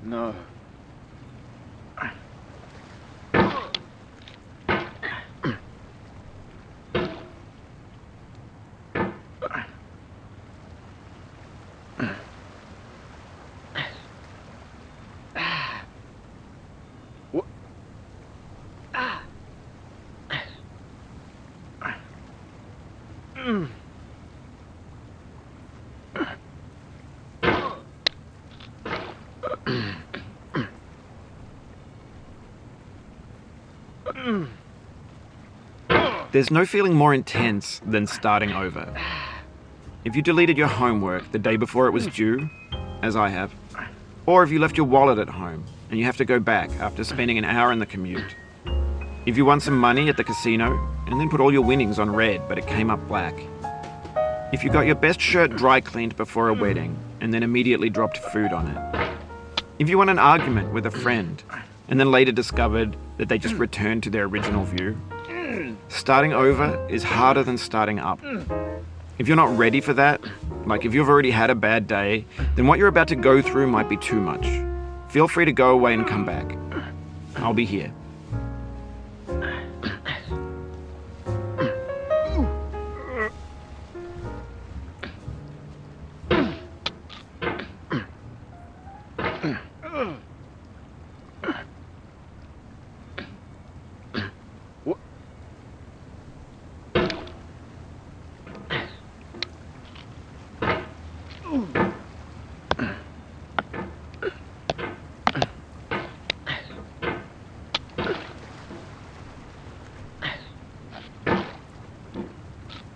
No. There's no feeling more intense than starting over. If you deleted your homework the day before it was due, as I have, or if you left your wallet at home and you have to go back after spending an hour in the commute. If you won some money at the casino and then put all your winnings on red but it came up black. If you got your best shirt dry cleaned before a wedding and then immediately dropped food on it. If you won an argument with a friend and then later discovered that they just returned to their original view. Starting over is harder than starting up. If you're not ready for that, like if you've already had a bad day, then what you're about to go through might be too much. Feel free to go away and come back. I'll be here.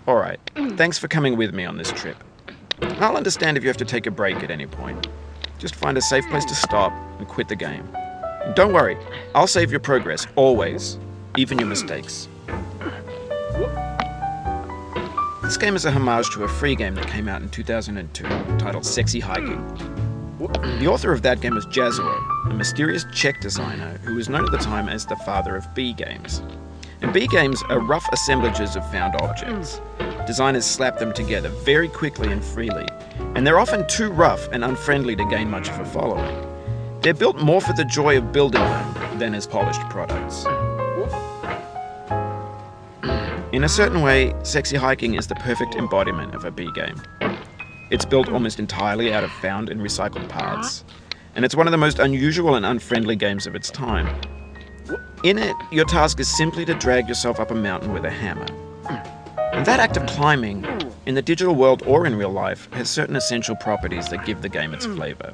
Alright, thanks for coming with me on this trip. I'll understand if you have to take a break at any point. Just find a safe place to stop and quit the game. And don't worry, I'll save your progress, always, even your mistakes. This game is a homage to a free game that came out in 2002, titled Sexy Hiking. The author of that game was Jazuo, a mysterious Czech designer who was known at the time as the father of B games. And B games are rough assemblages of found objects. Designers slap them together very quickly and freely, and they're often too rough and unfriendly to gain much of a following. They're built more for the joy of building them than as polished products. In a certain way, Sexy Hiking is the perfect embodiment of a B game. It's built almost entirely out of found and recycled parts, and it's one of the most unusual and unfriendly games of its time. In it, your task is simply to drag yourself up a mountain with a hammer. And that act of climbing, in the digital world or in real life, has certain essential properties that give the game its flavor.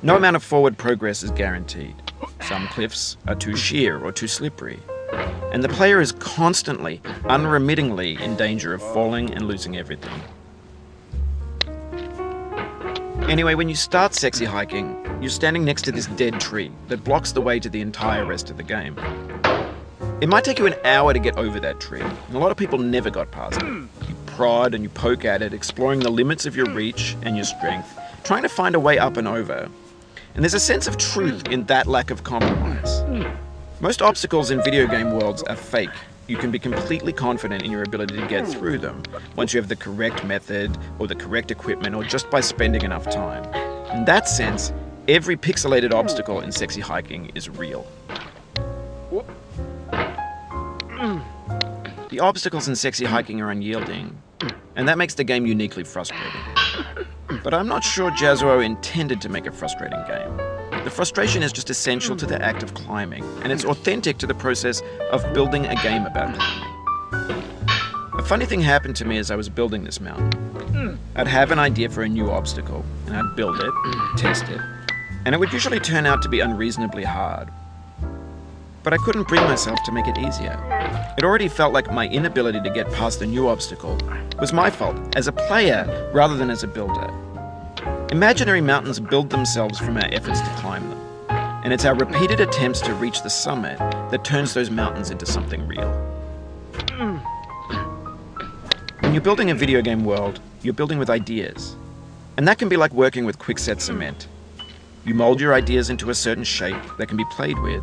No amount of forward progress is guaranteed. Some cliffs are too sheer or too slippery. And the player is constantly, unremittingly in danger of falling and losing everything. Anyway, when you start Sexy Hiking, you're standing next to this dead tree that blocks the way to the entire rest of the game. It might take you an hour to get over that tree, and a lot of people never got past it. You prod and you poke at it, exploring the limits of your reach and your strength, trying to find a way up and over. And there's a sense of truth in that lack of compromise. Most obstacles in video game worlds are fake. You can be completely confident in your ability to get through them once you have the correct method or the correct equipment or just by spending enough time. In that sense, every pixelated obstacle in Sexy Hiking is real. The obstacles in Sexy Hiking are unyielding, and that makes the game uniquely frustrating. But I'm not sure Jazuo intended to make a frustrating game. The frustration is just essential to the act of climbing, and it's authentic to the process of building a game about climbing. A funny thing happened to me as I was building this mountain. I'd have an idea for a new obstacle, and I'd build it, test it, and it would usually turn out to be unreasonably hard. But I couldn't bring myself to make it easier. It already felt like my inability to get past a new obstacle was my fault as a player rather than as a builder. Imaginary mountains build themselves from our efforts to climb them, and it's our repeated attempts to reach the summit that turns those mountains into something real. When you're building a video game world, you're building with ideas, and that can be like working with quickset cement. You mold your ideas into a certain shape that can be played with,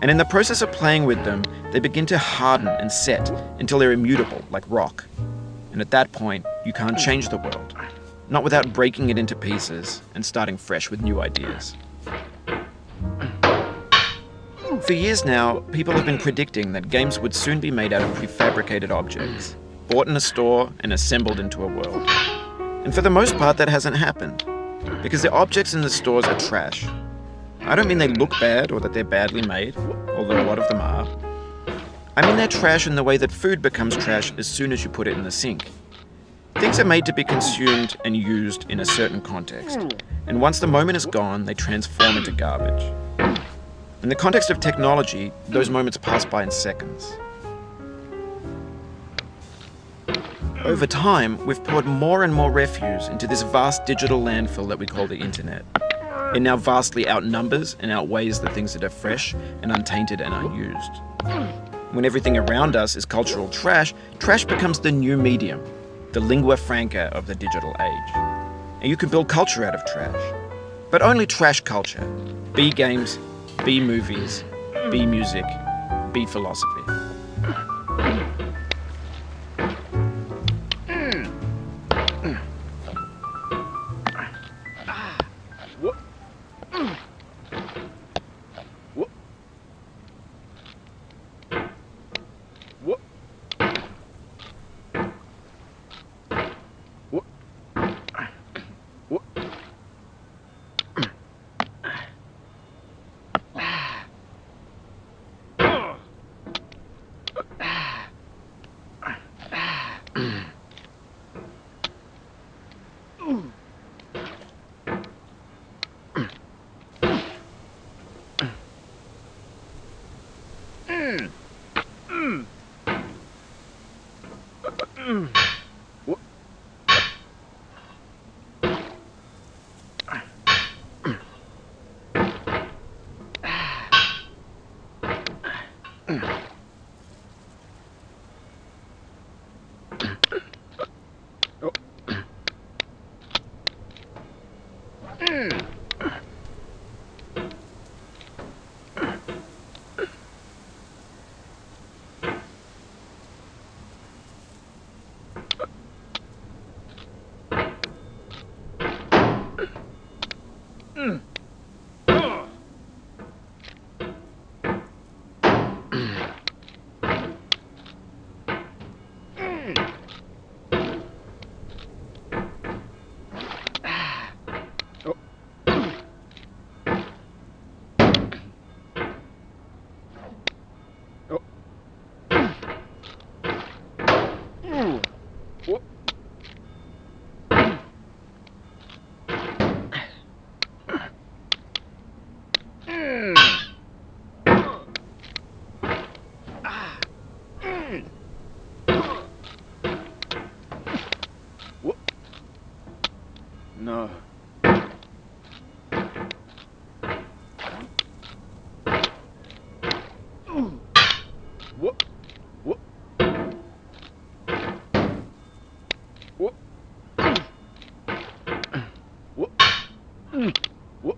and in the process of playing with them, they begin to harden and set until they're immutable, like rock. And at that point, you can't change the world, not without breaking it into pieces and starting fresh with new ideas. For years now, people have been predicting that games would soon be made out of prefabricated objects, bought in a store and assembled into a world. And for the most part, that hasn't happened, because the objects in the stores are trash. I don't mean they look bad or that they're badly made, although a lot of them are. I mean they're trash in the way that food becomes trash as soon as you put it in the sink. Things are made to be consumed and used in a certain context, and once the moment is gone, they transform into garbage. In the context of technology, those moments pass by in seconds. Over time, we've poured more and more refuse into this vast digital landfill that we call the internet. It now vastly outnumbers and outweighs the things that are fresh and untainted and unused. When everything around us is cultural trash, trash becomes the new medium, the lingua franca of the digital age. And you can build culture out of trash. But only trash culture. B games, B movies, B music, B philosophy. No. What? What? What? What? What?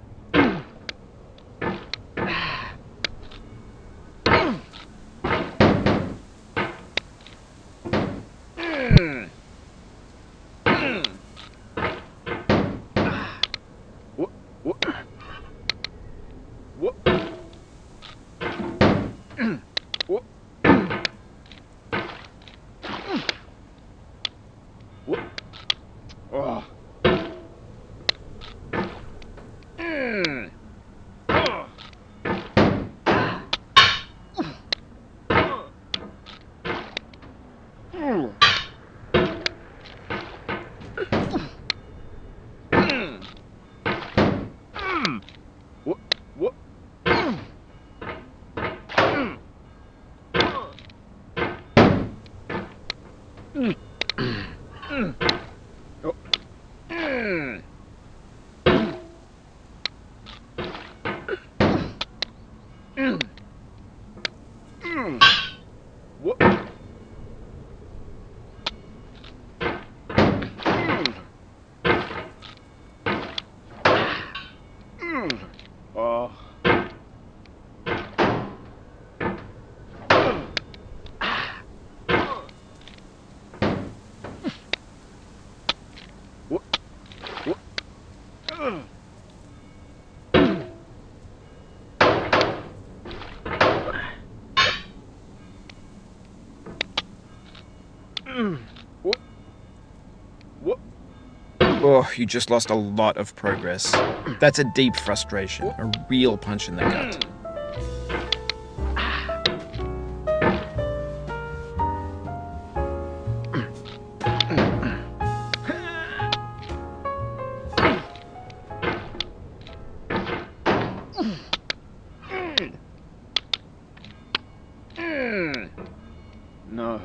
Oh. Oh, you just lost a lot of progress. That's a deep frustration, a real punch in the gut. No.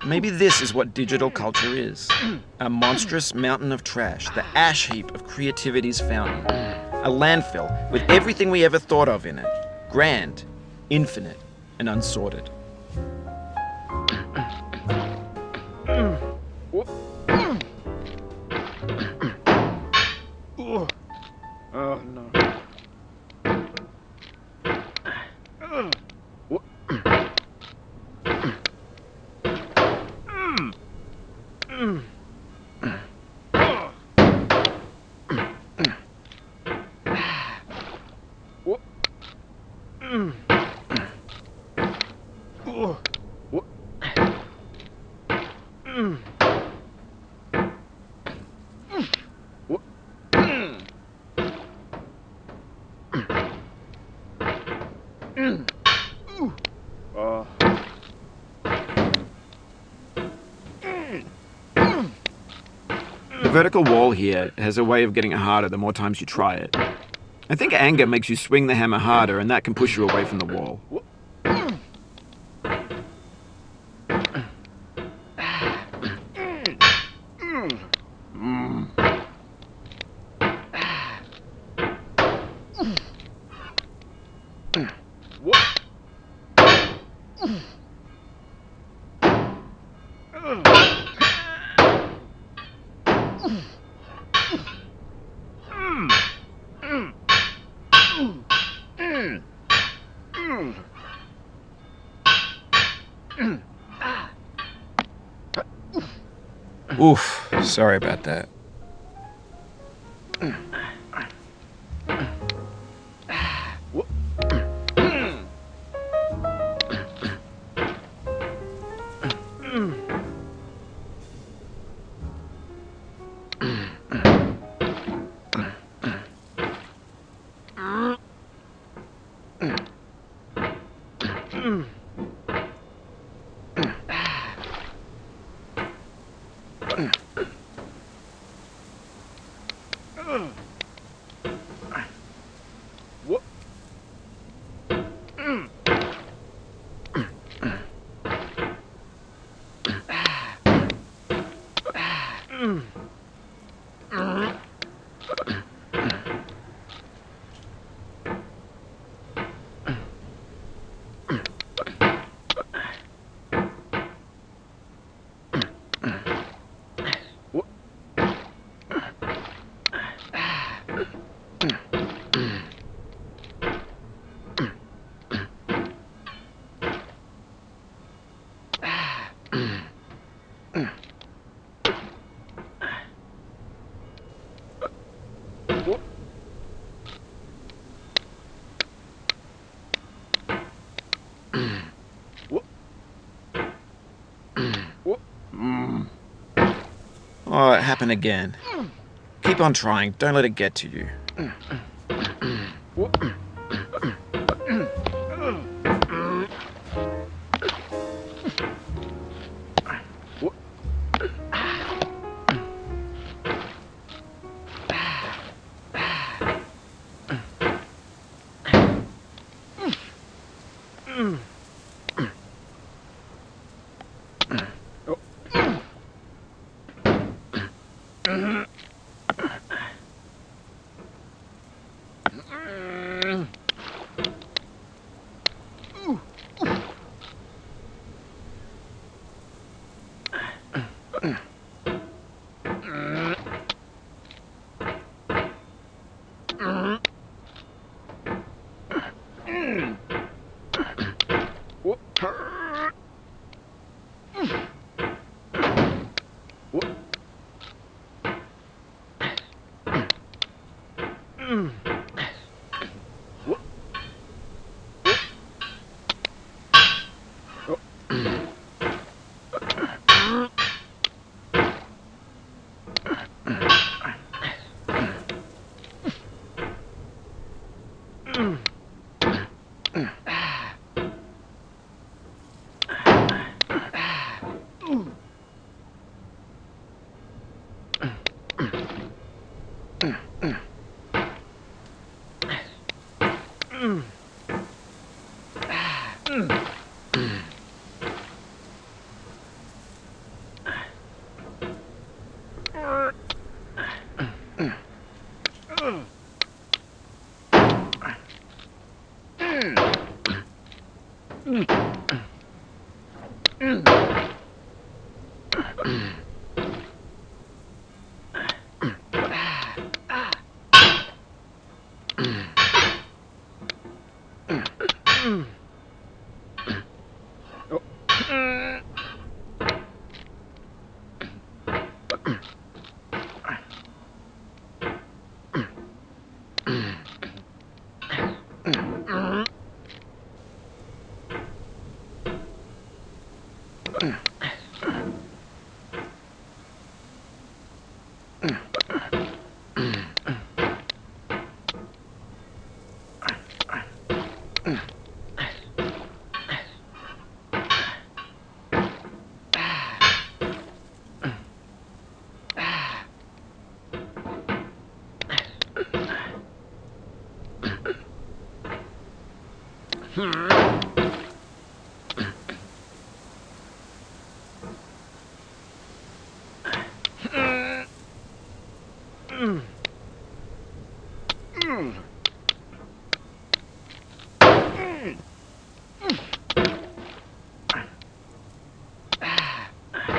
Maybe this is what digital culture is. A monstrous mountain of trash, the ash heap of creativity's fountain. A landfill with everything we ever thought of in it. Grand, infinite, and unsorted. Oh no. The vertical wall here has a way of getting harder the more times you try it. I think anger makes you swing the hammer harder, and that can push you away from the wall. Oof, sorry about that. Oh, it happened again. Keep on trying. Don't let it get to you.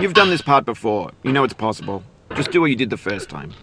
You've done this part before. You know it's possible. Just do what you did the first time.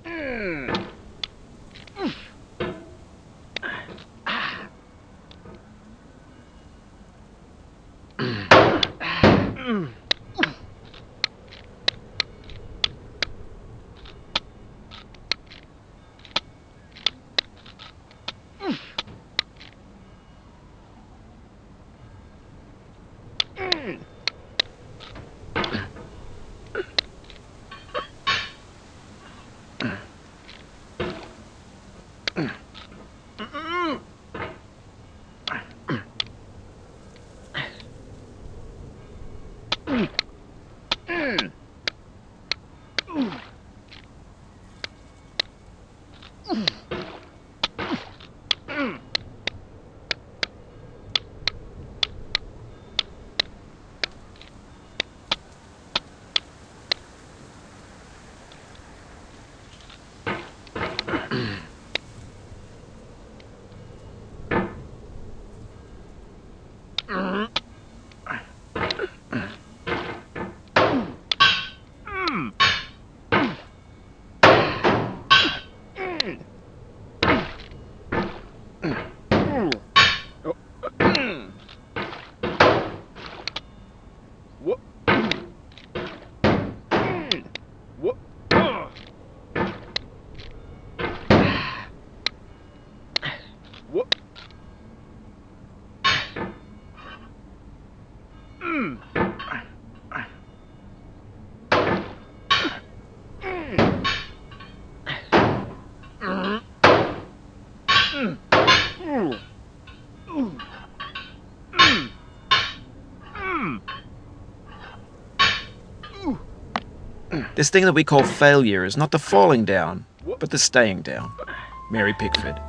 This thing that we call failure is not the falling down, but the staying down. Mary Pickford.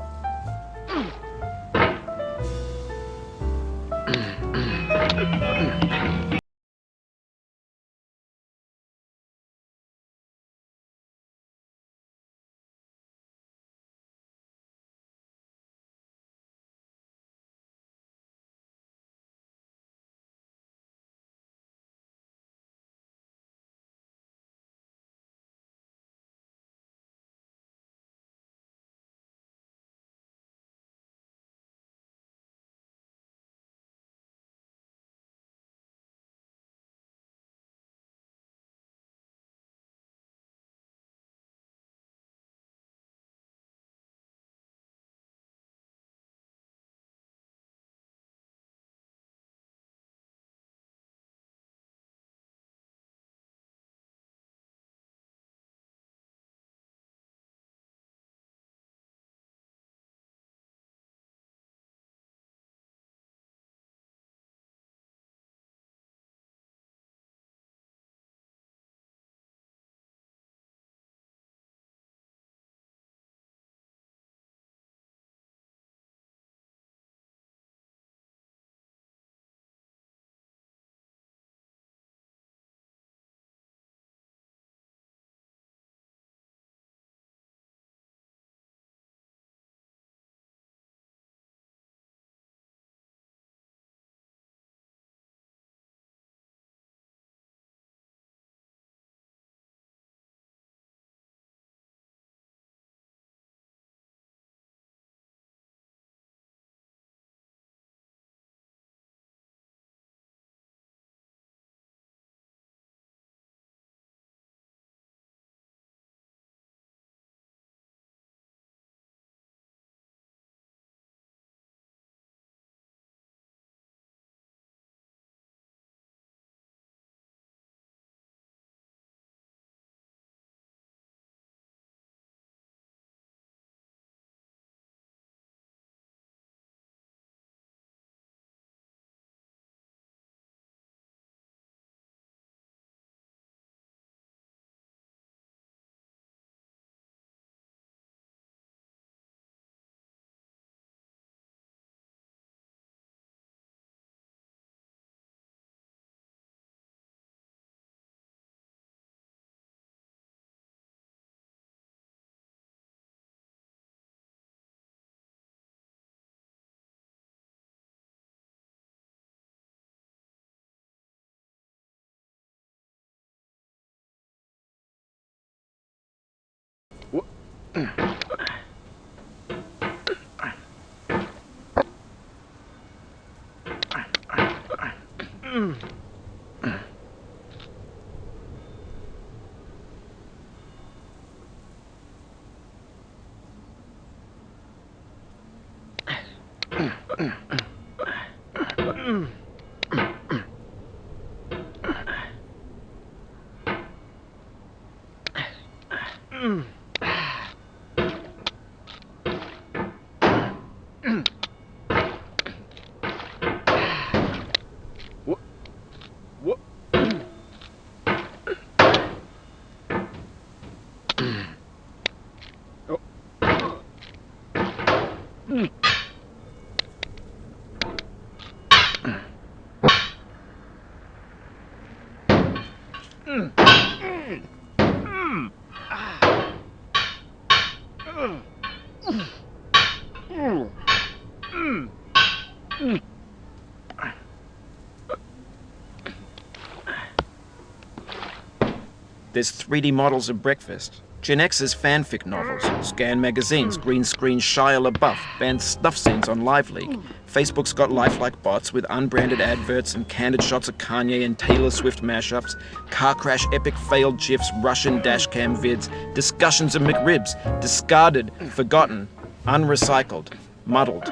There's 3D models of breakfast, Gen X's fanfic novels, Scan magazines, green screen Shia LaBeouf, banned snuff scenes on LiveLeak. Facebook's got lifelike bots with unbranded adverts and candid shots of Kanye and Taylor Swift mashups, car crash epic failed GIFs, Russian dashcam vids, discussions of McRibs, discarded, forgotten, unrecycled, muddled,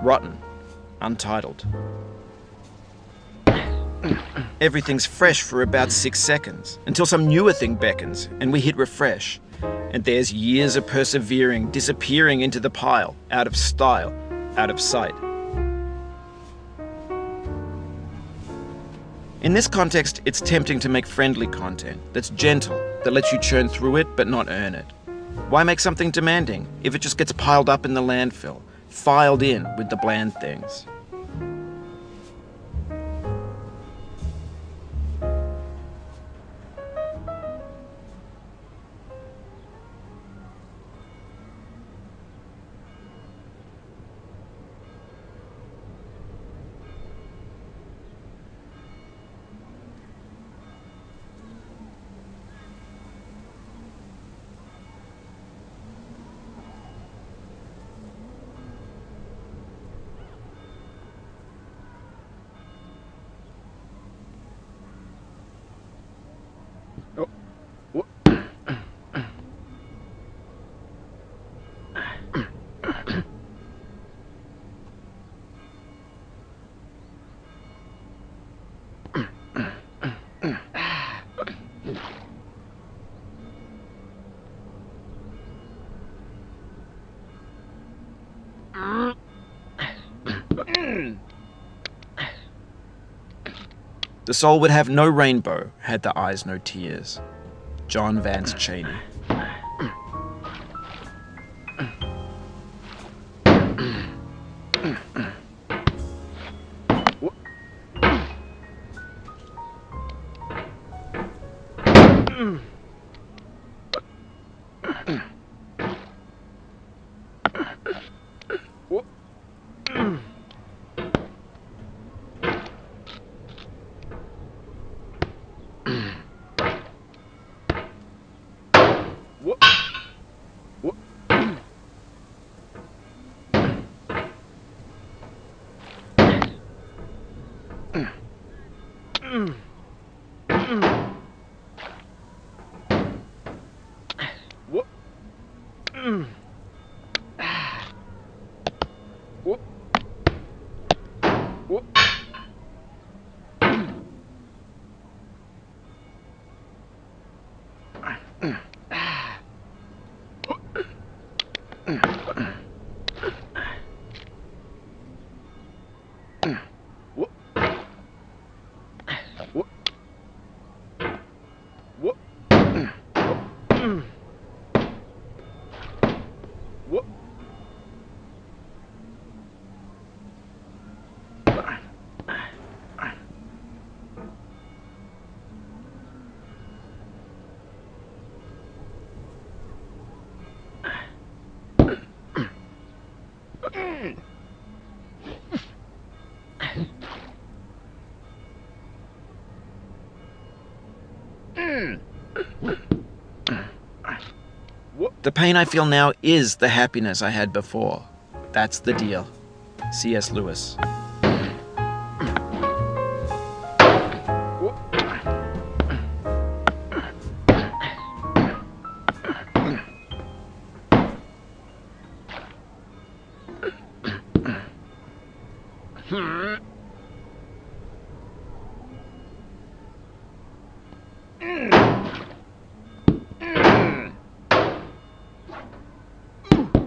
rotten, untitled. Everything's fresh for about 6 seconds, until some newer thing beckons, and we hit refresh. And there's years of persevering, disappearing into the pile, out of style, out of sight. In this context, it's tempting to make friendly content that's gentle, that lets you churn through it but not earn it? Why make something demanding if it just gets piled up in the landfill, filed in with the bland things? Oh. What? The soul would have no rainbow had the eyes no tears. John Vance Cheney. The pain I feel now is the happiness I had before. That's the deal. C.S. Lewis.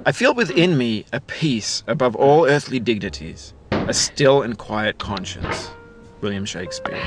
I feel within me a peace above all earthly dignities, a still and quiet conscience. William Shakespeare.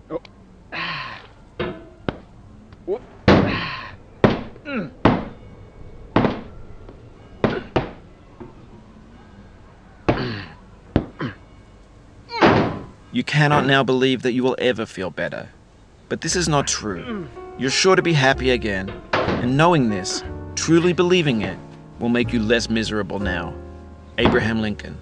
Oh. Whoop. You cannot now believe that you will ever feel better. But this is not true. You're sure to be happy again. And knowing this, truly believing it, will make you less miserable now. Abraham Lincoln.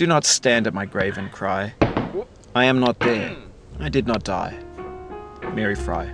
Do not stand at my grave and cry. I am not there. I did not die. Mary Fry.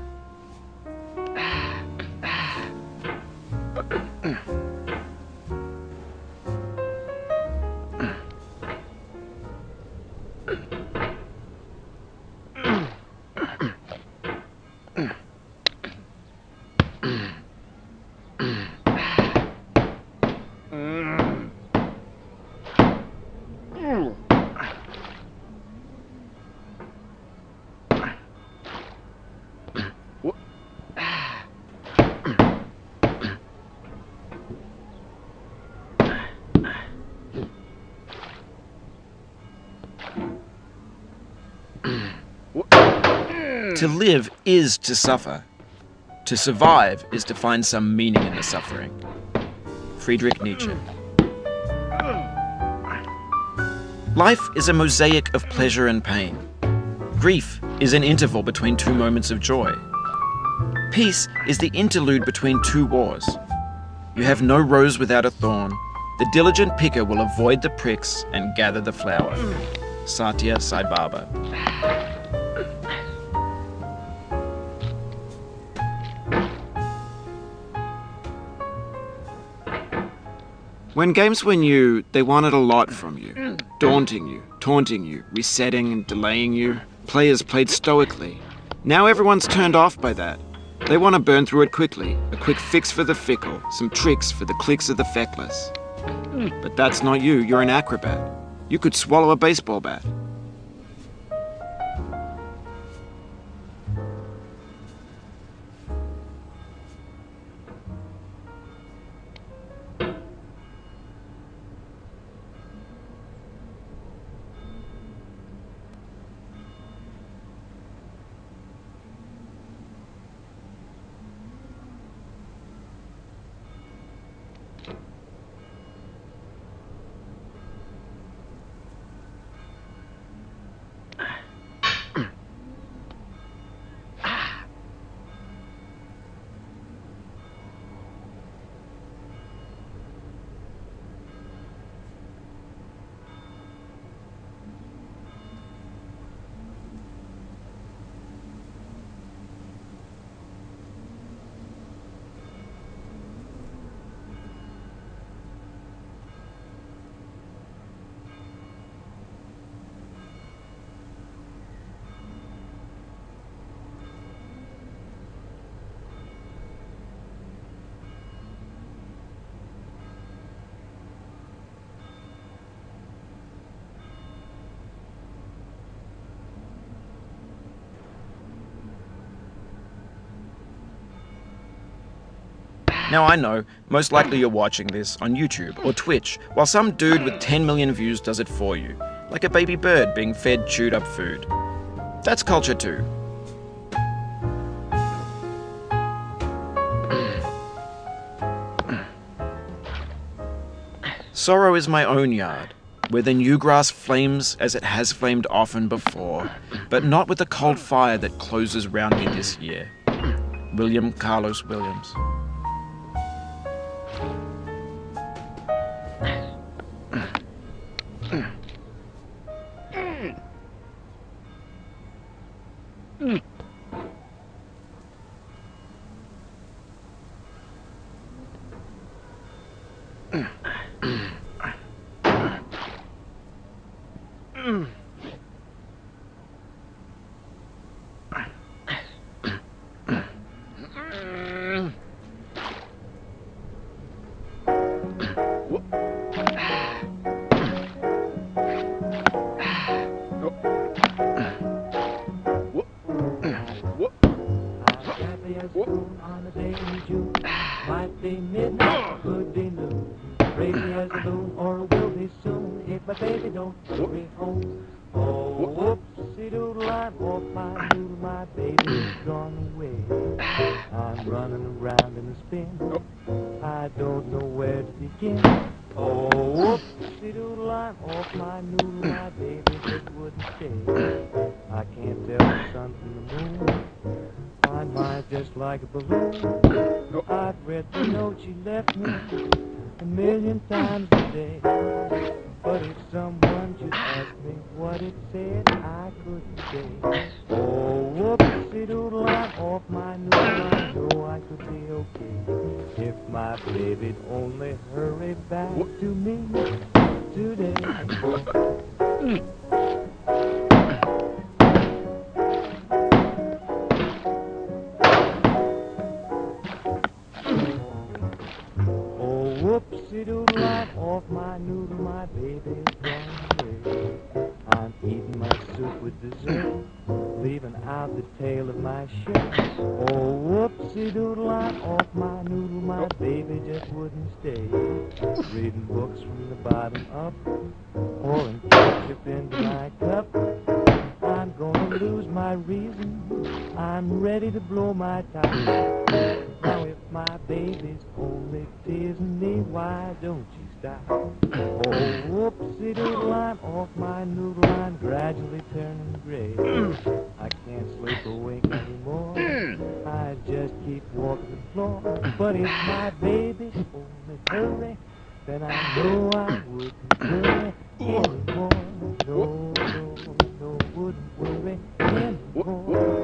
To live is to suffer. To survive is to find some meaning in the suffering. Friedrich Nietzsche. Life is a mosaic of pleasure and pain. Grief is an interval between two moments of joy. Peace is the interlude between two wars. You have no rose without a thorn. The diligent picker will avoid the pricks and gather the flower. Satya Sai Baba. When games were new, they wanted a lot from you. Daunting you, taunting you, resetting and delaying you. Players played stoically. Now everyone's turned off by that. They want to burn through it quickly. A quick fix for the fickle, some tricks for the clicks of the feckless. But that's not you, you're an acrobat. You could swallow a baseball bat. Now I know, most likely you're watching this on YouTube or Twitch, while some dude with 10 million views does it for you, like a baby bird being fed chewed up food. That's culture too. Sorrow is my own yard, where the new grass flames as it has flamed often before, but not with the cold fire that closes round me this year. William Carlos Williams. Might be midnight, could be noon. Crazy as a loon, or will be soon. If my baby don't hurry home. Oh, whoopsie-doodle, I'm off my noodle. My baby's gone away. I'm running around in a spin. I don't know where to begin. Oh, whoopsie-doodle, I'm off my noodle. My baby just wouldn't stay. I can't tell the sun from the moon. My mind just like a balloon. I've read the note she left me 1,000,000 times a day. But if someone just asked me what it said, I couldn't say. Oh, whoopsie-doodle, I'm off my noodle. I know I could be okay if my baby'd only hurry back to me today. Whoopsie-doodle, I'm off my noodle, my baby's gone away. I'm eating my soup with dessert, leaving out the tail of my shirt. Oh, whoopsie-doodle, I'm off my noodle, my baby just wouldn't stay. Reading books from the bottom up, pouring ketchup into my cup. I'm gonna lose my reason, I'm ready to blow my top. Now if my baby's only teasing me, why don't you stop? Oh, whoopsie-doodle, I'm off my noodle, I'm gradually turning gray. I can't sleep or wink anymore, I just keep walking the floor. But if my baby's only hurry, then I know I wouldn't worry anymore. No, no, no, wouldn't worry anymore.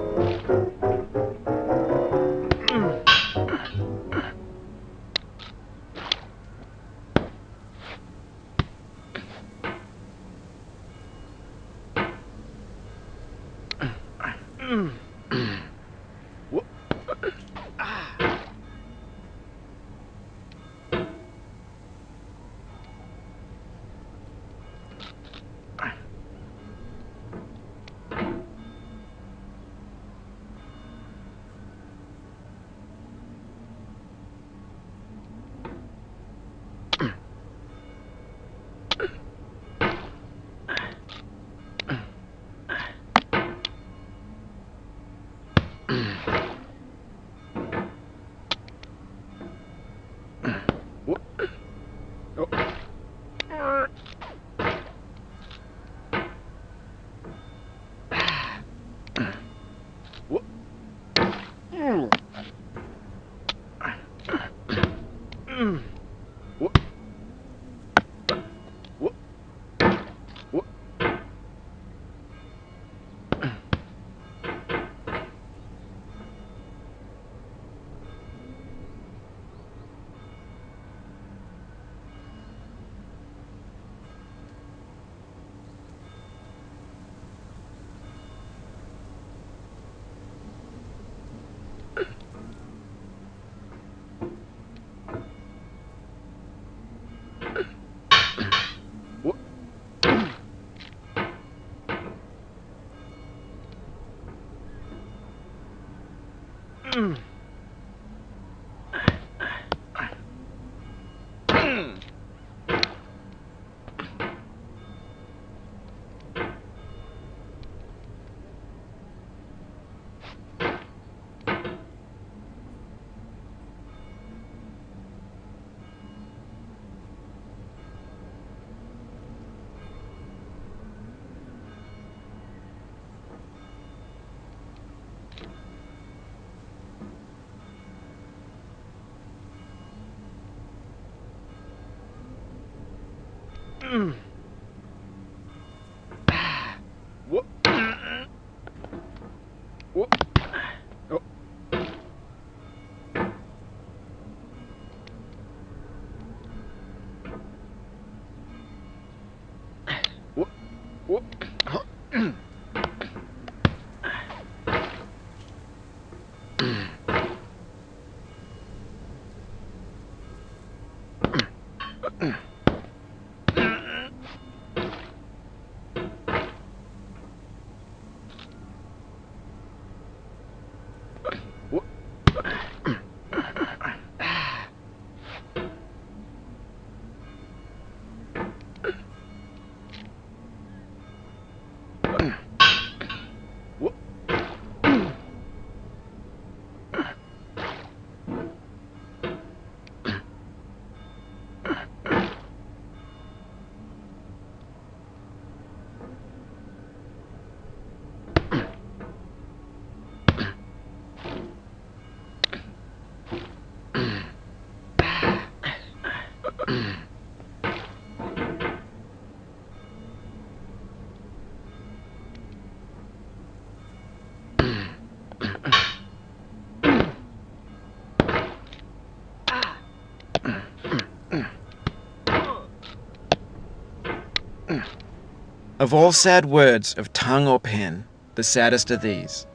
Of all sad words of tongue or pen, the saddest are these.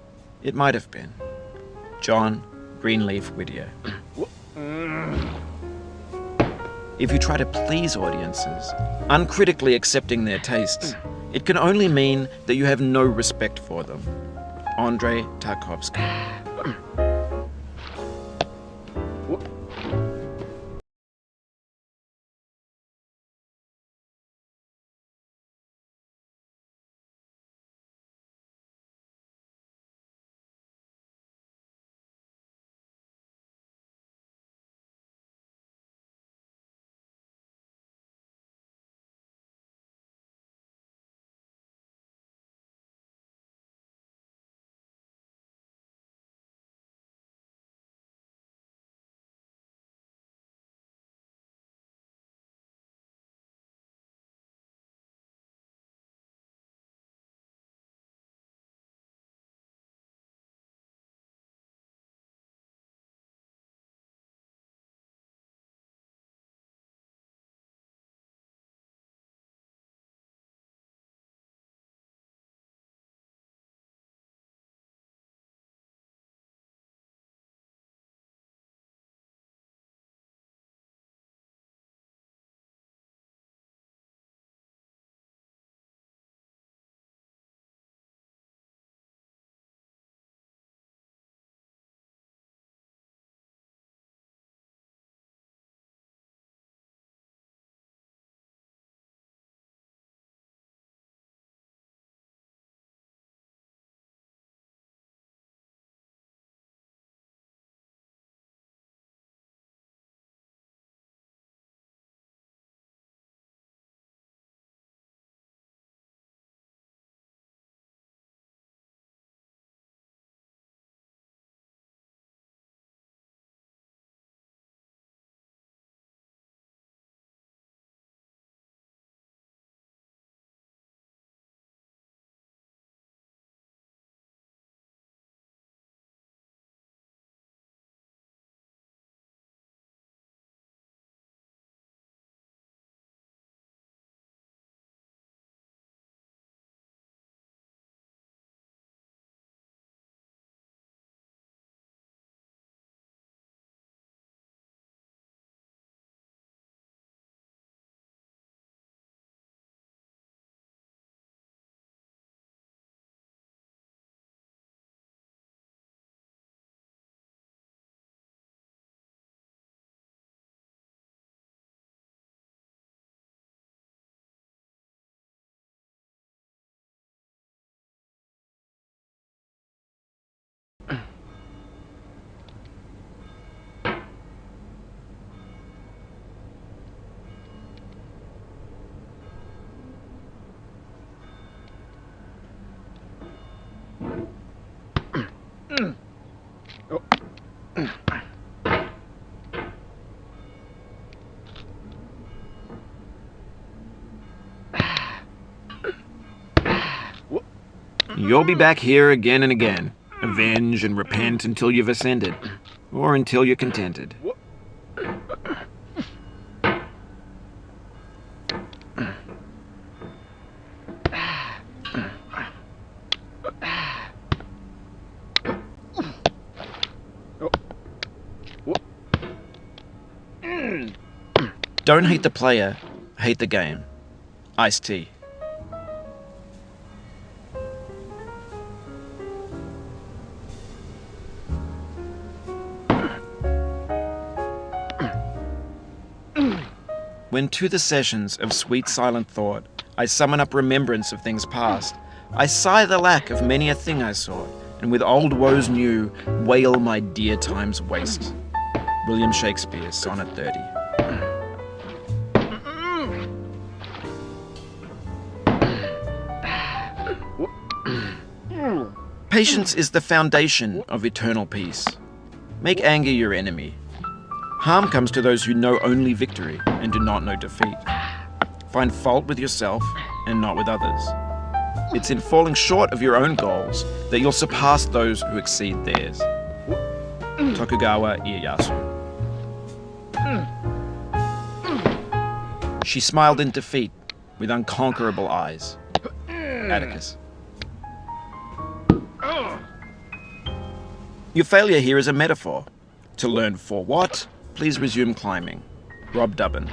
It might have been. John Greenleaf Whittier. If you try to please audiences, uncritically accepting their tastes, it can only mean that you have no respect for them. Andrei Tarkovsky. You'll be back here again and again. Avenge and repent until you've ascended, or until you're contented. Don't hate the player, hate the game. Iced tea. When to the sessions of sweet silent thought I summon up remembrance of things past, I sigh the lack of many a thing I sought, and with old woes new wail my dear time's waste. William Shakespeare, Sonnet 30. Patience is the foundation of eternal peace. Make anger your enemy. Harm comes to those who know only victory and do not know defeat. Find fault with yourself and not with others. It's in falling short of your own goals that you'll surpass those who exceed theirs. Tokugawa Ieyasu. She smiled in defeat with unconquerable eyes. Atticus. Your failure here is a metaphor. To learn for what, please resume climbing. Rob Dubbin.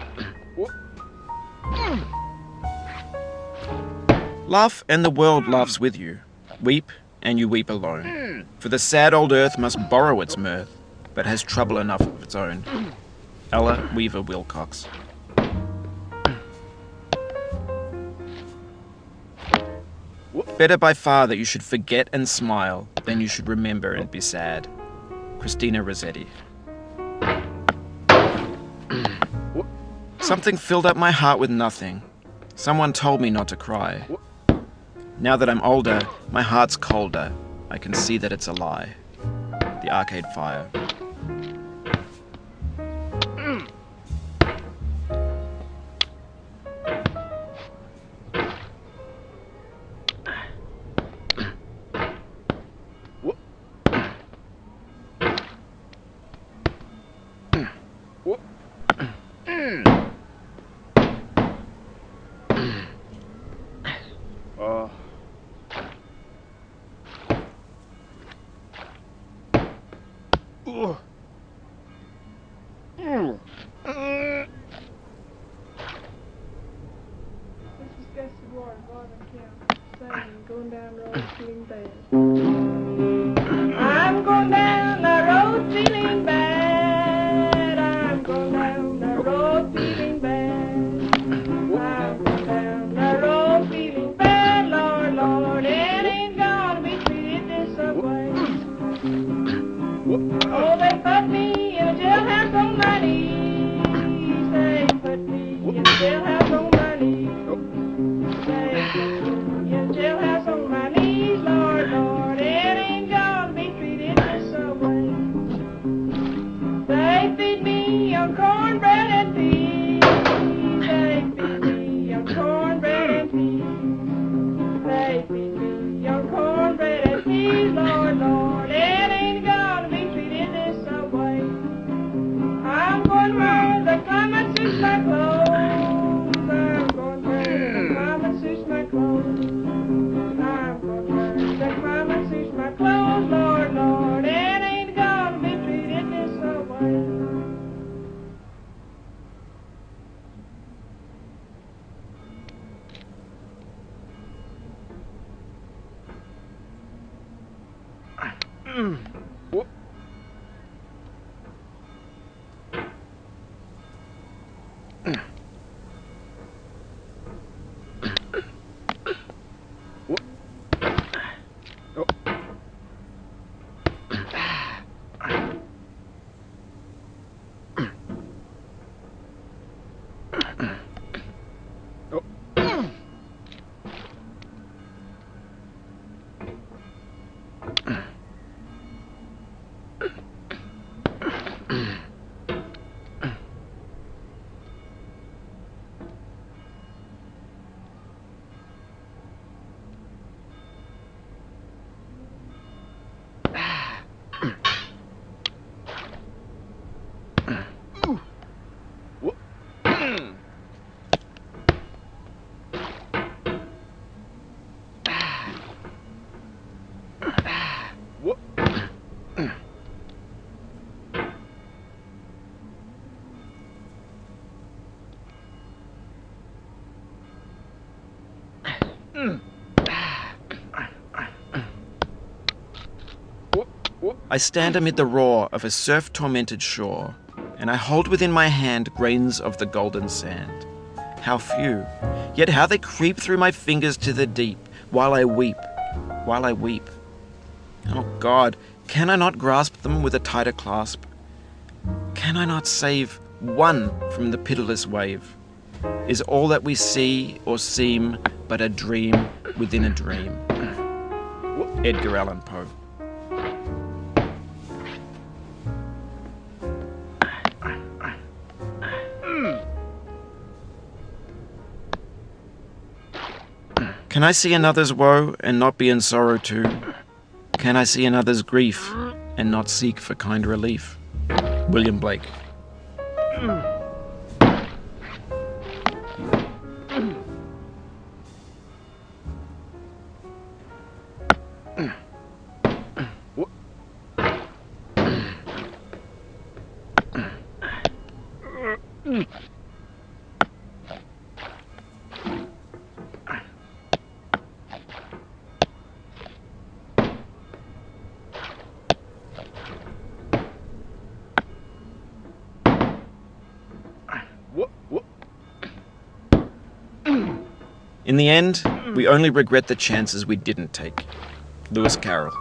Laugh and the world laughs with you. Weep and you weep alone. For the sad old earth must borrow its mirth, but has trouble enough of its own. Ella Weaver Wilcox. Better by far that you should forget and smile than you should remember and be sad. Christina Rossetti. Something filled up my heart with nothing. Someone told me not to cry. Now that I'm older, my heart's colder. I can see that it's a lie. The Arcade Fire. Going down the road feeling bad. I'm going down the road feeling bad. I'm going down the road feeling bad. I'm going down the road feeling bad, Lord, Lord. It ain't gonna be treated this way. Oh, they put me in a jailhouse on my knees. They put me in a jailhouse on my knees. They put me in a jailhouse on my knees, Lord, Lord. It ain't gonna be treated this way. They feed me on cornbread and peas. They feed me on cornbread and peas. They feed me on cornbread and peas, Lord, Lord. It ain't gonna be treated this way. I'm going where the climate suits my clothes. I'm going where the climate suits my clothes. I'm going where the climate suits my clothes, Lord, Lord. It ain't gonna be treated this way. I stand amid the roar of a surf-tormented shore, and I hold within my hand grains of the golden sand. How few, yet how they creep through my fingers to the deep, while I weep. Oh God, can I not grasp them with a tighter clasp? Can I not save one from the pitiless wave? Is all that we see or seem but a dream within a dream? Edgar Allan Poe. Can I see another's woe and not be in sorrow too? Can I see another's grief and not seek for kind relief? William Blake. In the end, we only regret the chances we didn't take. Lewis Carroll.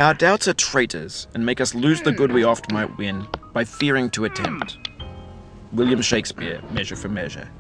Our doubts are traitors and make us lose the good we oft might win by fearing to attempt. William Shakespeare, Measure for Measure.